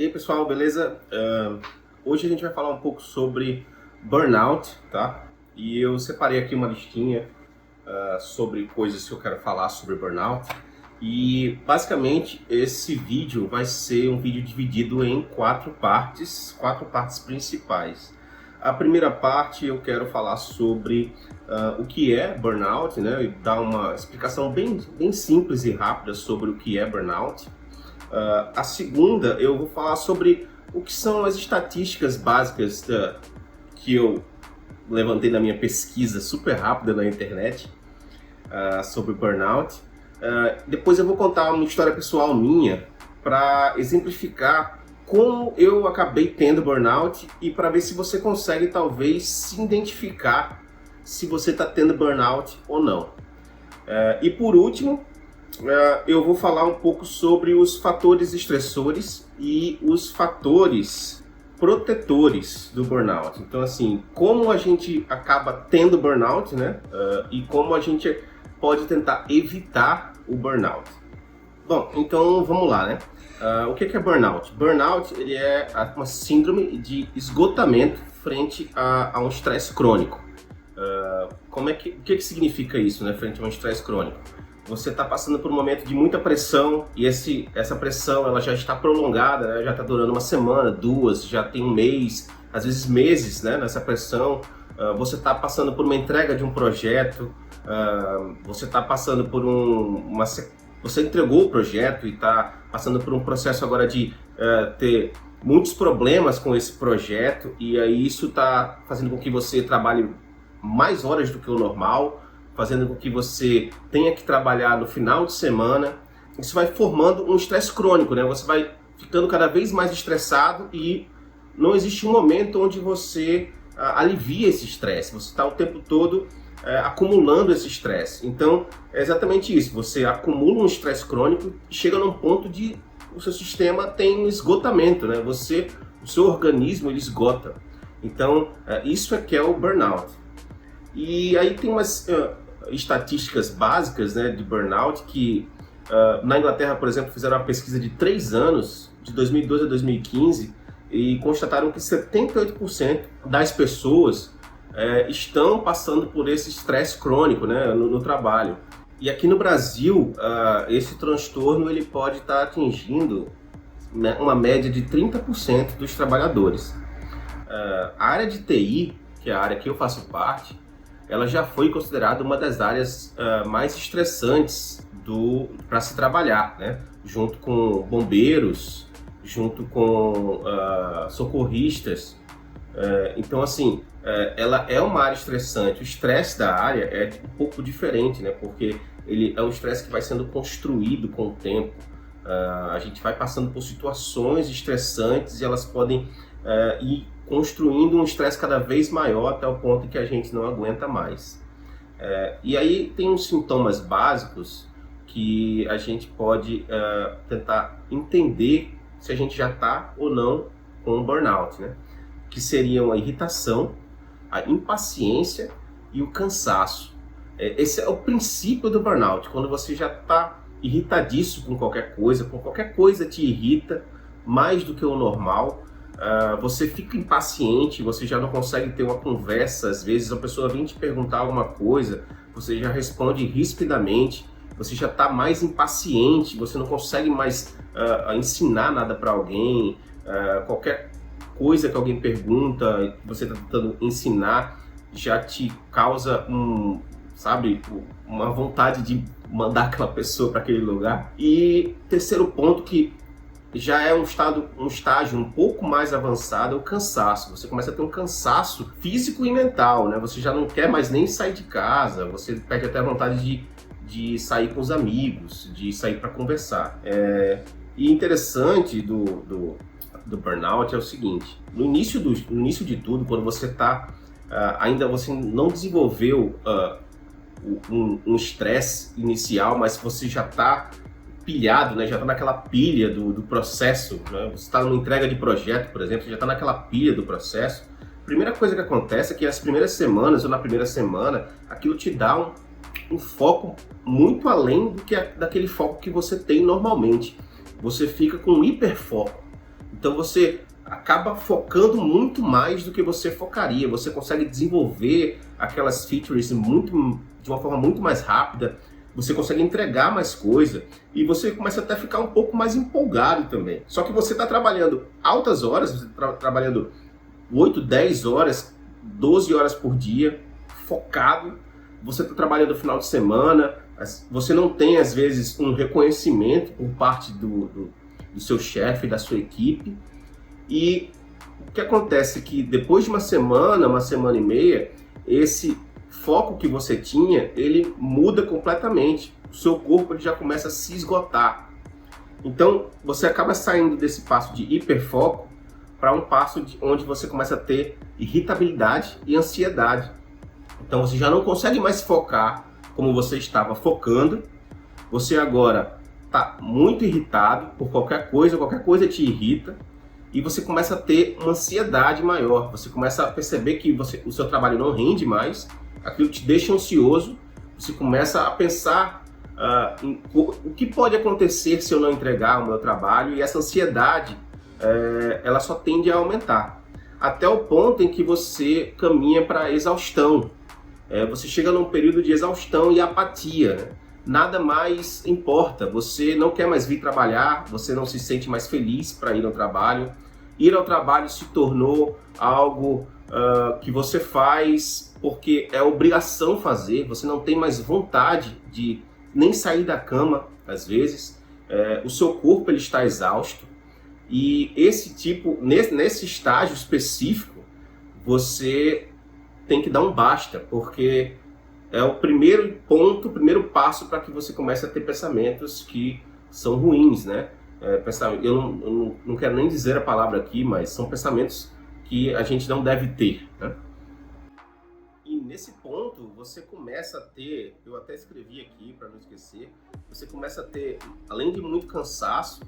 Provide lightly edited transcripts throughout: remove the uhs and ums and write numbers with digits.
E aí pessoal, beleza? Hoje a gente vai falar um pouco sobre burnout, tá? E eu separei aqui uma listinha sobre coisas que eu quero falar sobre burnout. E basicamente esse vídeo vai ser um vídeo dividido em quatro partes principais. A primeira parte eu quero falar sobre o que é burnout, né? E dar uma explicação bem simples e rápida sobre o que é burnout. A segunda, eu vou falar sobre o que são as estatísticas básicas que eu levantei na minha pesquisa super rápida na internet sobre burnout. Depois eu vou contar uma história pessoal minha para exemplificar como eu acabei tendo burnout e para ver se você consegue talvez se identificar se você está tendo burnout ou não. E por último, eu vou falar um pouco sobre os fatores estressores e os fatores protetores do burnout. Então, assim, como a gente acaba tendo burnout, né? E como a gente pode tentar evitar o burnout. Bom, então vamos lá, né? O que é burnout? Burnout ele é uma síndrome de esgotamento frente a um estresse crônico. O que significa isso, né? Frente a um estresse crônico? Você está passando por um momento de muita pressão e essa pressão ela já está prolongada, né? Já está durando uma semana, duas, já tem um mês, às vezes meses, né? Nessa pressão. Você está passando por uma entrega de um projeto, você está passando por você entregou o projeto e está passando por um processo agora de ter muitos problemas com esse projeto e aí isso está fazendo com que você trabalhe mais horas do que o normal, fazendo com que você tenha que trabalhar no final de semana. Isso vai formando um estresse crônico, né? Você vai ficando cada vez mais estressado e não existe um momento onde você alivia esse estresse. Você está o tempo todo acumulando esse estresse. Então, é exatamente isso. Você acumula um estresse crônico e chega num ponto de o seu sistema tem um esgotamento, né? O seu organismo ele esgota. Então, isso é que é o burnout. E aí tem umas estatísticas básicas, né, de burnout que na Inglaterra, por exemplo, fizeram uma pesquisa de 3 anos, de 2012 a 2015, e constataram que 78% das pessoas estão passando por esse estresse crônico, né, no trabalho. E aqui no Brasil, esse transtorno ele pode estar atingindo, né, uma média de 30% dos trabalhadores. A área de TI, que é a área que eu faço parte, ela já foi considerada uma das áreas mais estressantes para se trabalhar, né? Junto com bombeiros, junto com socorristas. Então, assim, ela é uma área estressante. O estresse da área é um pouco diferente, né? Porque ele é um estresse que vai sendo construído com o tempo. A gente vai passando por situações estressantes e elas podem ir construindo um estresse cada vez maior até o ponto que a gente não aguenta mais. E aí tem uns sintomas básicos que a gente pode tentar entender se a gente já está ou não com o burnout, né? Que seriam a irritação, a impaciência e o cansaço. Esse é o princípio do burnout, quando você já está irritadíssimo com qualquer coisa te irrita mais do que o normal. Você fica impaciente, você já não consegue ter uma conversa, às vezes a pessoa vem te perguntar alguma coisa, você já responde rispidamente, você já está mais impaciente, você não consegue mais ensinar nada para alguém, qualquer coisa que alguém pergunta, que você está tentando ensinar, já te causa uma vontade de mandar aquela pessoa para aquele lugar. E terceiro ponto que já é um estágio um pouco mais avançado, é o cansaço. Você começa a ter um cansaço físico e mental, né? Você já não quer mais nem sair de casa, você perde até a vontade de sair com os amigos, de sair para conversar. E interessante do burnout é o seguinte: no início de tudo, quando você está ainda você não desenvolveu um estresse inicial, mas você já está pilhado, né? Já está naquela pilha do processo, né? Você está numa entrega de projeto, por exemplo, você já está naquela pilha do processo. A primeira coisa que acontece é que as primeiras semanas ou na primeira semana, aquilo te dá um foco muito além daquele foco que você tem normalmente. Você fica com um hiperfoco. Então você acaba focando muito mais do que você focaria. Você consegue desenvolver aquelas features de uma forma muito mais rápida, você consegue entregar mais coisa e você começa até a ficar um pouco mais empolgado também. Só que você está trabalhando altas horas, você está trabalhando 8, 10 horas, 12 horas por dia, focado. Você está trabalhando no final de semana, você não tem às vezes um reconhecimento por parte do seu chefe, da sua equipe. E o que acontece é que depois de uma semana e meia, esse foco que você tinha, ele muda completamente. O seu corpo ele já começa a se esgotar. Então, você acaba saindo desse passo de hiperfoco para um passo onde você começa a ter irritabilidade e ansiedade. Então, você já não consegue mais focar como você estava focando. Você agora está muito irritado por qualquer coisa te irrita. E você começa a ter uma ansiedade maior. Você começa a perceber que o seu trabalho não rende mais, aquilo te deixa ansioso, você começa a pensar o que pode acontecer se eu não entregar o meu trabalho, e essa ansiedade ela só tende a aumentar, até o ponto em que você caminha para a exaustão. Você chega num período de exaustão e apatia, né? Nada mais importa, você não quer mais vir trabalhar, você não se sente mais feliz para ir ao trabalho. Ir ao trabalho se tornou algo que você faz porque é obrigação fazer, você não tem mais vontade de nem sair da cama, às vezes. O seu corpo ele está exausto, e nesse estágio específico, você tem que dar um basta, porque é o primeiro ponto, o primeiro passo para que você comece a ter pensamentos que são ruins, né? Eu não quero nem dizer a palavra aqui, mas são pensamentos que a gente não deve ter, né? E nesse ponto, você começa a ter, eu até escrevi aqui para não esquecer, você começa a ter, além de muito cansaço,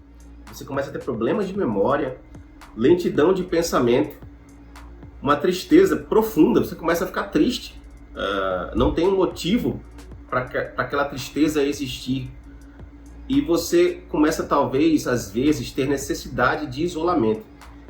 você começa a ter problemas de memória, lentidão de pensamento, uma tristeza profunda, você começa a ficar triste. Não tem um motivo para aquela tristeza existir. E você começa, talvez, às vezes, ter necessidade de isolamento.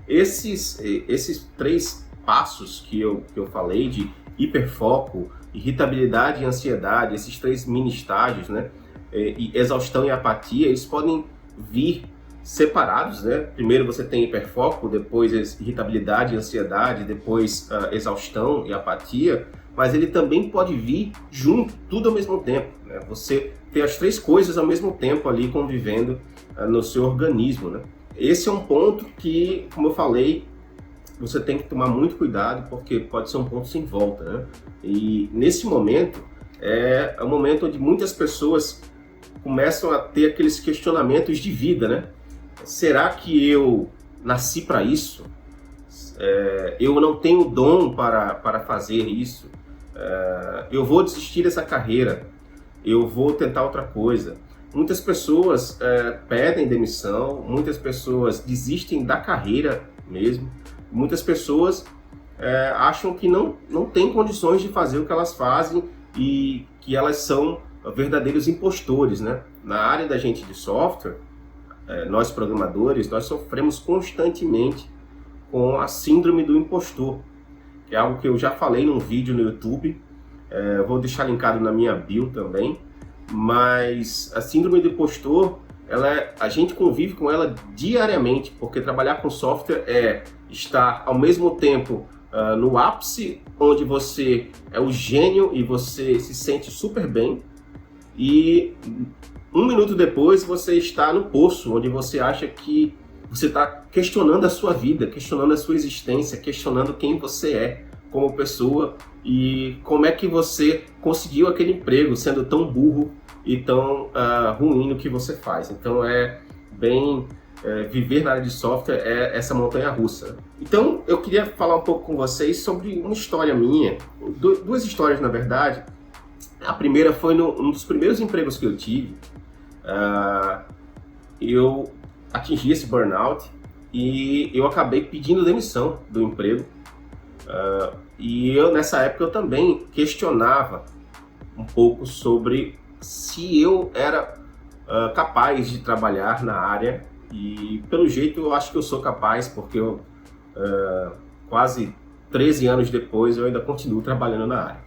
Esses 3 passos que eu falei, de hiperfoco, irritabilidade e ansiedade, esses 3 mini estágios, né? E exaustão e apatia, eles podem vir separados, né? Primeiro você tem hiperfoco, depois irritabilidade e ansiedade, depois exaustão e apatia, mas ele também pode vir junto, tudo ao mesmo tempo, né? Você tem as 3 coisas ao mesmo tempo ali convivendo no seu organismo, né? Esse é um ponto que, como eu falei, você tem que tomar muito cuidado, porque pode ser um ponto sem volta, né? E nesse momento, é o momento onde muitas pessoas começam a ter aqueles questionamentos de vida, né? Será que eu nasci para isso? Eu não tenho dom para fazer isso? Eu vou desistir dessa carreira? Eu vou tentar outra coisa? Muitas pessoas pedem demissão, muitas pessoas desistem da carreira mesmo, muitas pessoas acham que não têm condições de fazer o que elas fazem e que elas são verdadeiros impostores, né? Na área da gente de software, nós programadores, nós sofremos constantemente com a síndrome do impostor, que é algo que eu já falei num vídeo no YouTube, vou deixar linkado na minha bio também, mas a síndrome do impostor, a gente convive com ela diariamente, porque trabalhar com software é estar ao mesmo tempo no ápice, onde você é o gênio e você se sente super bem, e 1 minuto depois você está no poço, onde você acha que você está questionando a sua vida, questionando a sua existência, questionando quem você é como pessoa e como é que você conseguiu aquele emprego sendo tão burro e tão ruim no que você faz. Então viver na área de software é essa montanha-russa. Então eu queria falar um pouco com vocês sobre uma história minha, 2 histórias na verdade. A primeira foi um dos primeiros empregos que eu tive. Eu atingi esse burnout e eu acabei pedindo demissão do emprego. E nessa época eu também questionava um pouco sobre se eu era capaz de trabalhar na área E pelo jeito eu acho que eu sou capaz, porque eu quase 13 anos depois eu ainda continuo trabalhando na área.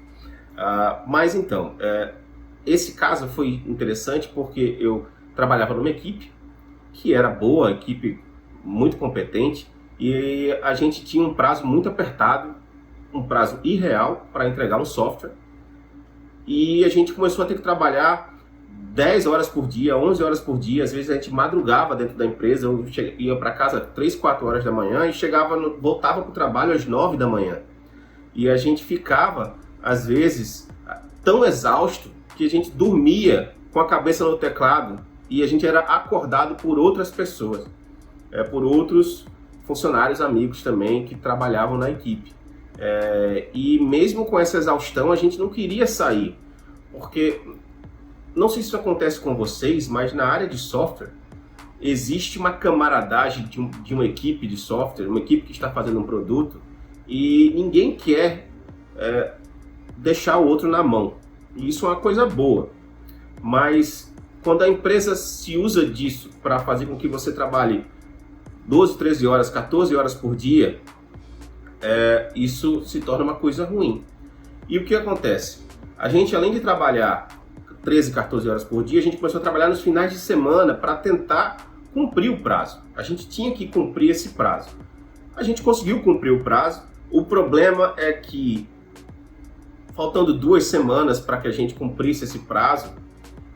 Mas então, esse caso foi interessante porque eu trabalhava numa equipe que era boa, equipe muito competente, e a gente tinha um prazo muito apertado, um prazo irreal para entregar um software, e a gente começou a ter que trabalhar 10 horas por dia, 11 horas por dia, às vezes a gente madrugava dentro da empresa, eu ia para casa 3, 4 horas da manhã e voltava para o trabalho às 9 da manhã. E a gente ficava, às vezes, tão exausto que a gente dormia com a cabeça no teclado e a gente era acordado por outras pessoas, por outros funcionários amigos também que trabalhavam na equipe. E mesmo com essa exaustão, a gente não queria sair, porque não sei se isso acontece com vocês, mas na área de software existe uma camaradagem de uma equipe de software, uma equipe que está fazendo um produto, e ninguém quer deixar o outro na mão. E isso é uma coisa boa, mas quando a empresa se usa disso para fazer com que você trabalhe 12, 13 horas, 14 horas por dia, isso se torna uma coisa ruim. E o que acontece? A gente, além de trabalhar 13, 14 horas por dia, a gente começou a trabalhar nos finais de semana para tentar cumprir o prazo. A gente tinha que cumprir esse prazo. A gente conseguiu cumprir o prazo. O problema é que, faltando 2 semanas para que a gente cumprisse esse prazo,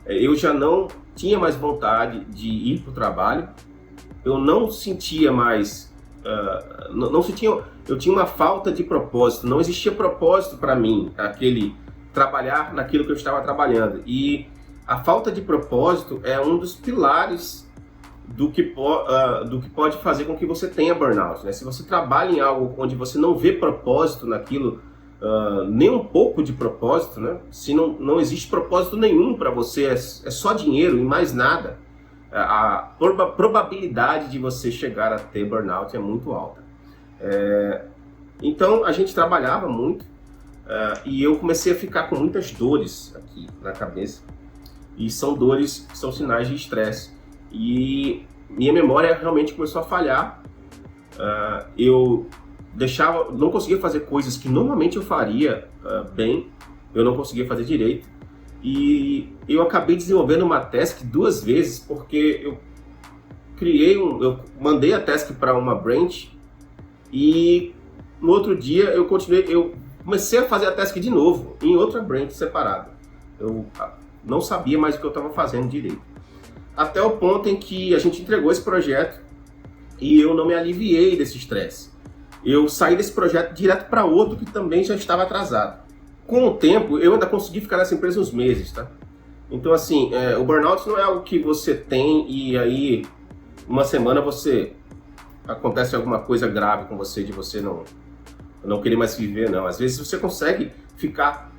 eu já não tinha mais vontade de ir para o trabalho. Eu não sentia mais... eu tinha uma falta de propósito. Não existia propósito para mim, trabalhar naquilo que eu estava trabalhando. E a falta de propósito é um dos pilares do que pode fazer com que você tenha burnout, né? Se você trabalha em algo onde você não vê propósito naquilo, nem um pouco de propósito, né? Se não existe propósito nenhum para você, é só dinheiro e mais nada, a probabilidade de você chegar a ter burnout é muito alta. Então a gente trabalhava muito, e eu comecei a ficar com muitas dores aqui na cabeça, e são dores, são sinais de estresse, e minha memória realmente começou a falhar. Eu não conseguia fazer coisas que normalmente eu faria bem, eu não conseguia fazer direito, e eu acabei desenvolvendo uma task 2 vezes, porque eu mandei a task para uma branch, e no outro dia eu comecei a fazer a task de novo, em outra branch separada. Eu não sabia mais o que eu estava fazendo direito. Até o ponto em que a gente entregou esse projeto e eu não me aliviei desse estresse. Eu saí desse projeto direto para outro que também já estava atrasado. Com o tempo, eu ainda consegui ficar nessa empresa uns meses, tá? Então, assim, o burnout não é algo que você tem e aí, uma semana acontece alguma coisa grave com você, de você não querer mais viver, não. Às vezes você consegue ficar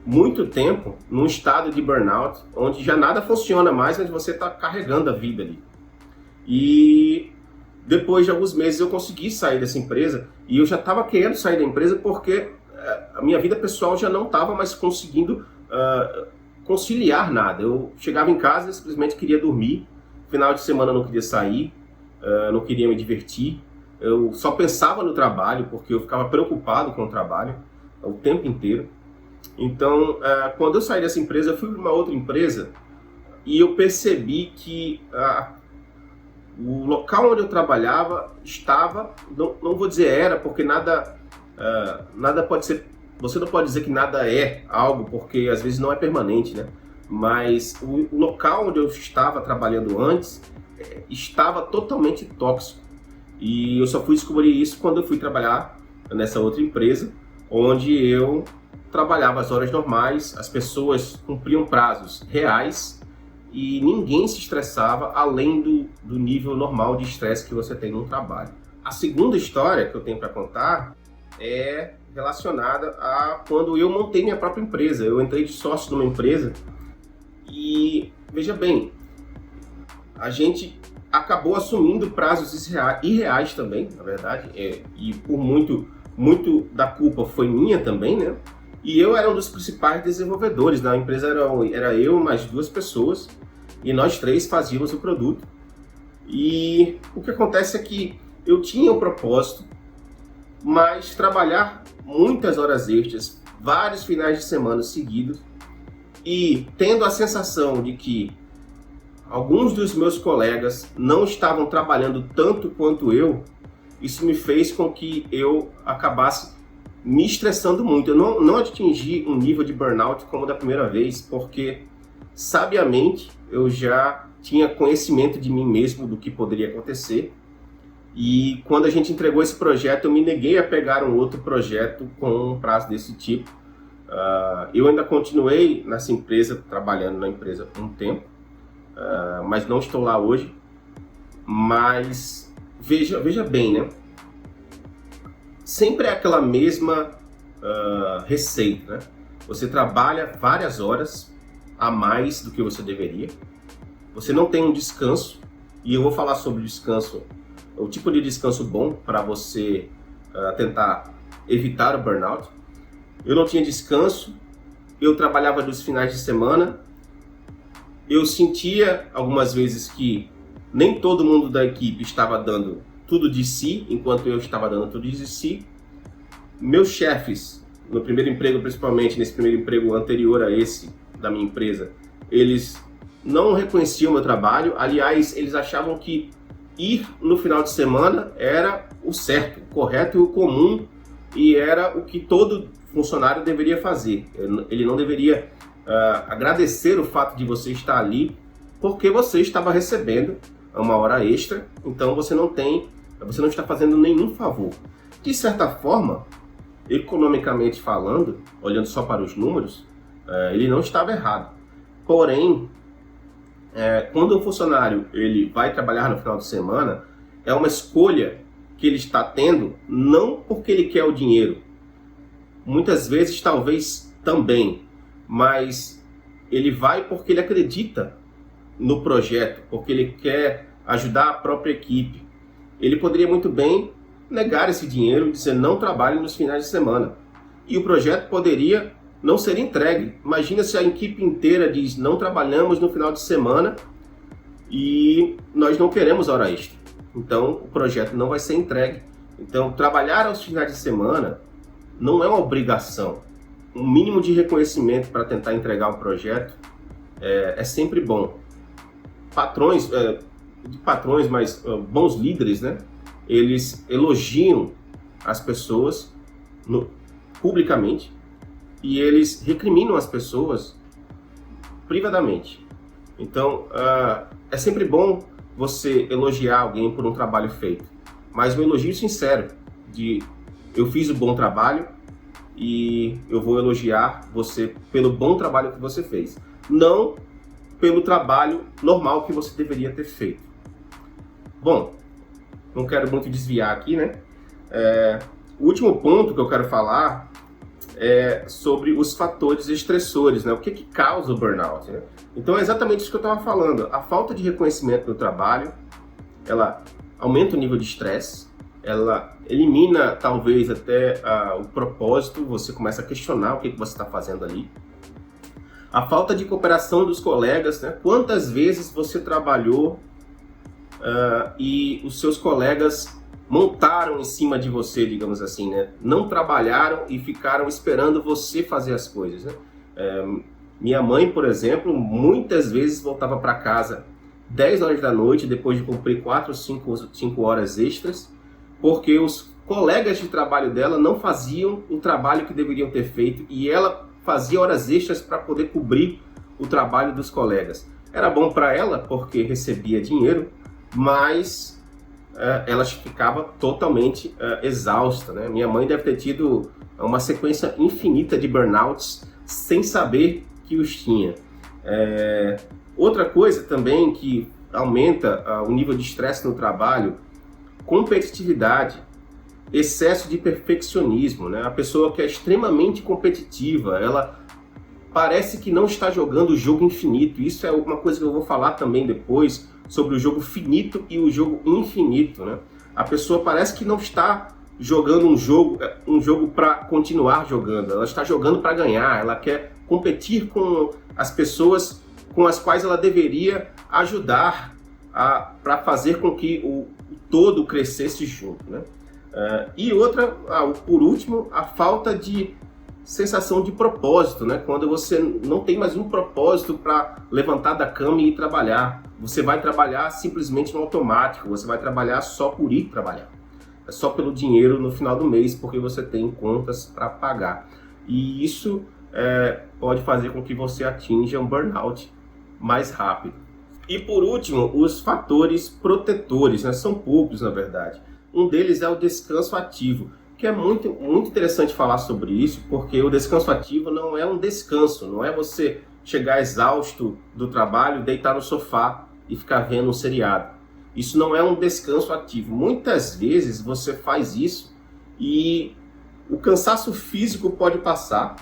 muito tempo num estado de burnout, onde já nada funciona mais, mas você está carregando a vida ali. E depois de alguns meses eu consegui sair dessa empresa, e eu já estava querendo sair da empresa porque a minha vida pessoal já não estava mais conseguindo conciliar nada. Eu chegava em casa e simplesmente queria dormir, final de semana eu não queria sair, não queria me divertir, eu só pensava no trabalho, porque eu ficava preocupado com o trabalho o tempo inteiro. Então, quando eu saí dessa empresa, eu fui para uma outra empresa e eu percebi que o local onde eu trabalhava estava, não vou dizer era, porque nada pode ser, você não pode dizer que nada é algo, porque às vezes não é permanente, né? Mas o local onde eu estava trabalhando antes estava totalmente tóxico. E eu só fui descobrir isso quando eu fui trabalhar nessa outra empresa, onde eu trabalhava as horas normais, as pessoas cumpriam prazos reais e ninguém se estressava além do nível normal de estresse que você tem no trabalho. A segunda história que eu tenho para contar é relacionada a quando eu montei minha própria empresa. Eu entrei de sócio numa empresa e, veja bem, a gente acabou assumindo prazos irreais também, na verdade, e por muito da culpa foi minha também, né? E eu era um dos principais desenvolvedores da empresa, era eu mais 2 pessoas, e nós 3 fazíamos o produto. E o que acontece é que eu tinha um propósito, mas trabalhar muitas horas extras, vários finais de semana seguidos, e tendo a sensação de que alguns dos meus colegas não estavam trabalhando tanto quanto eu, isso me fez com que eu acabasse me estressando muito. Eu não atingi um nível de burnout como da primeira vez, porque sabiamente eu já tinha conhecimento de mim mesmo, do que poderia acontecer. E quando a gente entregou esse projeto, eu me neguei a pegar um outro projeto com um prazo desse tipo. Eu ainda continuei nessa empresa, trabalhando na empresa um tempo, mas não estou lá hoje. Mas veja bem, né? Sempre é aquela mesma receita, né? Você trabalha várias horas a mais do que você deveria. Você não tem um descanso, e eu vou falar sobre descanso, o tipo de descanso bom para você tentar evitar o burnout. Eu não tinha descanso, eu trabalhava nos finais de semana, eu sentia algumas vezes que nem todo mundo da equipe estava dando tudo de si, enquanto eu estava dando tudo de si. Meus chefes, no primeiro emprego, principalmente nesse primeiro emprego anterior a esse da minha empresa, eles não reconheciam o meu trabalho. Aliás, eles achavam que ir no final de semana era o certo, o correto e o comum, e era o que todo funcionário deveria fazer. Ele não deveria agradecer o fato de você estar ali, porque você estava recebendo uma hora extra, então você não está fazendo nenhum favor. De certa forma, economicamente falando, olhando só para os números, ele não estava errado. Porém, quando um funcionário ele vai trabalhar no final de semana, é uma escolha que ele está tendo, não porque ele quer o dinheiro. Muitas vezes, talvez também, mas ele vai porque ele acredita no projeto, porque ele quer ajudar a própria equipe. Ele poderia muito bem negar esse dinheiro e dizer não trabalhe nos finais de semana. E o projeto poderia não ser entregue. Imagina se a equipe inteira diz não trabalhamos no final de semana e nós não queremos hora extra. Então o projeto não vai ser entregue. Então trabalhar aos finais de semana não é uma obrigação. Um mínimo de reconhecimento para tentar entregar um projeto é sempre bom. Patrões, mas bons líderes, né? Eles elogiam as pessoas publicamente e eles recriminam as pessoas privadamente. Então, é sempre bom você elogiar alguém por um trabalho feito, mas um elogio sincero de eu fiz um bom trabalho e eu vou elogiar você pelo bom trabalho que você fez, não pelo trabalho normal que você deveria ter feito. Bom, não quero muito desviar aqui, né? O último ponto que eu quero falar é sobre os fatores estressores, né? O que causa o burnout, né? Então é exatamente isso que eu estava falando. A falta de reconhecimento no trabalho, ela aumenta o nível de estresse, ela elimina talvez até o propósito, você começa a questionar o que você está fazendo ali. A falta de cooperação dos colegas, né? Quantas vezes você trabalhou e os seus colegas montaram em cima de você, digamos assim, né? Não trabalharam e ficaram esperando você fazer as coisas, né? Minha mãe, por exemplo, muitas vezes voltava para casa 10 horas da noite, depois de cumprir 4 ou 5 horas extras, porque os colegas de trabalho dela não faziam o trabalho que deveriam ter feito e ela fazia horas extras para poder cobrir o trabalho dos colegas. Era bom para ela porque recebia dinheiro, mas ela ficava totalmente exausta, né? Minha mãe deve ter tido uma sequência infinita de burnouts sem saber que os tinha. Outra coisa também que aumenta o nível de estresse no trabalho, competitividade, excesso de perfeccionismo, né? A pessoa que é extremamente competitiva, ela parece que não está jogando o jogo infinito. Isso é uma coisa que eu vou falar também depois, sobre o jogo finito e o jogo infinito, né? A pessoa parece que não está jogando um jogo para continuar jogando, ela está jogando para ganhar, ela quer competir com as pessoas com as quais ela deveria ajudar para fazer com que o todo crescesse junto, né? E outra, por último, a falta de sensação de propósito, né? Quando você não tem mais um propósito para levantar da cama e ir trabalhar. Você vai trabalhar simplesmente no automático, você vai trabalhar só por ir trabalhar. É só pelo dinheiro no final do mês, porque você tem contas para pagar. E isso pode fazer com que você atinja um burnout mais rápido. E por último, os fatores protetores, né? São poucos na verdade. Um deles é o descanso ativo, que é muito interessante falar sobre isso, porque o descanso ativo não é um descanso, não é você chegar exausto do trabalho, deitar no sofá e ficar vendo um seriado. Isso não é um descanso ativo. Muitas vezes você faz isso e o cansaço físico pode passar,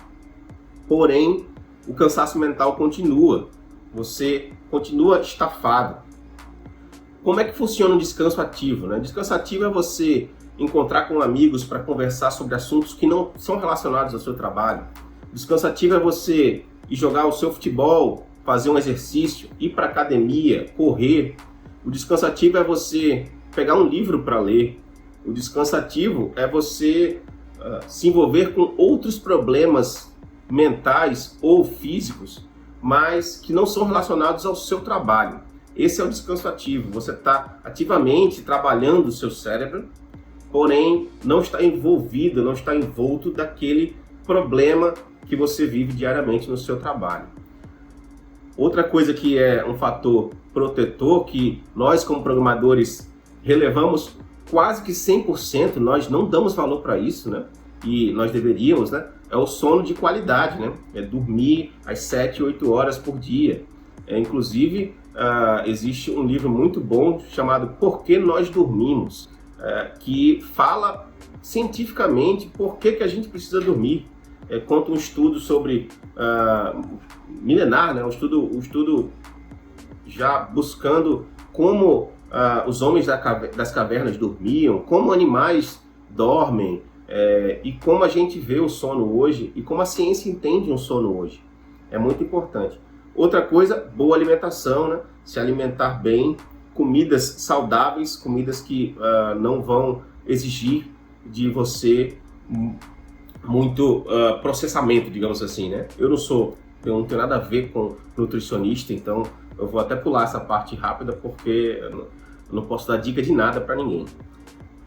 porém o cansaço mental continua. Você continua estafado. Como é que funciona o descanso ativo, né? Descanso ativo é você encontrar com amigos para conversar sobre assuntos que não são relacionados ao seu trabalho. Descanso ativo é você ir jogar o seu futebol, fazer um exercício, ir para academia, correr. O descanso ativo é você pegar um livro para ler. O descanso ativo é você se envolver com outros problemas mentais ou físicos, mas que não são relacionados ao seu trabalho. Esse é o descanso ativo. Você está ativamente trabalhando o seu cérebro, porém não está envolvido, não está envolto daquele problema que você vive diariamente no seu trabalho. Outra coisa que é um fator protetor, que nós como programadores relevamos quase que 100%, nós não damos valor para isso, né? E nós deveríamos, né? É o sono de qualidade, né? É dormir às 7, 8 horas por dia. Inclusive, existe um livro muito bom chamado Por que Nós Dormimos, que fala cientificamente por que a gente precisa dormir. Conta um estudo sobre milenar, né? um estudo já buscando como os homens das cavernas dormiam, como animais dormem, e como a gente vê o sono hoje e como a ciência entende um sono hoje. É muito importante. Outra coisa, boa alimentação, né? Se alimentar bem, comidas saudáveis, comidas que não vão exigir de você muito processamento, digamos assim, né? Eu não tenho nada a ver com nutricionista, então eu vou até pular essa parte rápida porque eu não posso dar dica de nada para ninguém.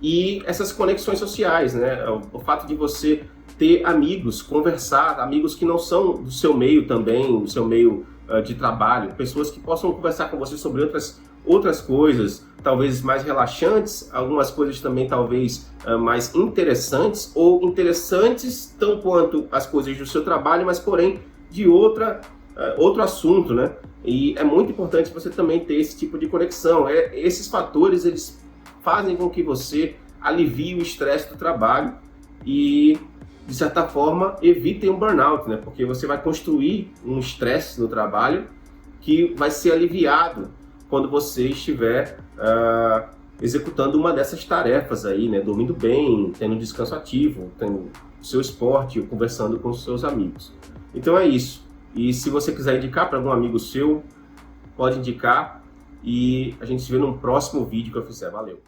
E essas conexões sociais, né? O fato de você ter amigos, conversar, amigos que não são do seu meio também, do seu meio de trabalho, pessoas que possam conversar com você sobre outras coisas, talvez mais relaxantes, algumas coisas também talvez mais interessantes, ou interessantes tão quanto as coisas do seu trabalho, mas porém de outro assunto, né? E é muito importante você também ter esse tipo de conexão. Esses fatores, eles fazem com que você alivie o estresse do trabalho e, de certa forma, evitem um burnout, né? Porque você vai construir um estresse no trabalho que vai ser aliviado quando você estiver executando uma dessas tarefas aí, né? Dormindo bem, tendo descanso ativo, tendo o seu esporte, conversando com os seus amigos. Então é isso. E se você quiser indicar para algum amigo seu, pode indicar e a gente se vê num próximo vídeo que eu fizer. Valeu!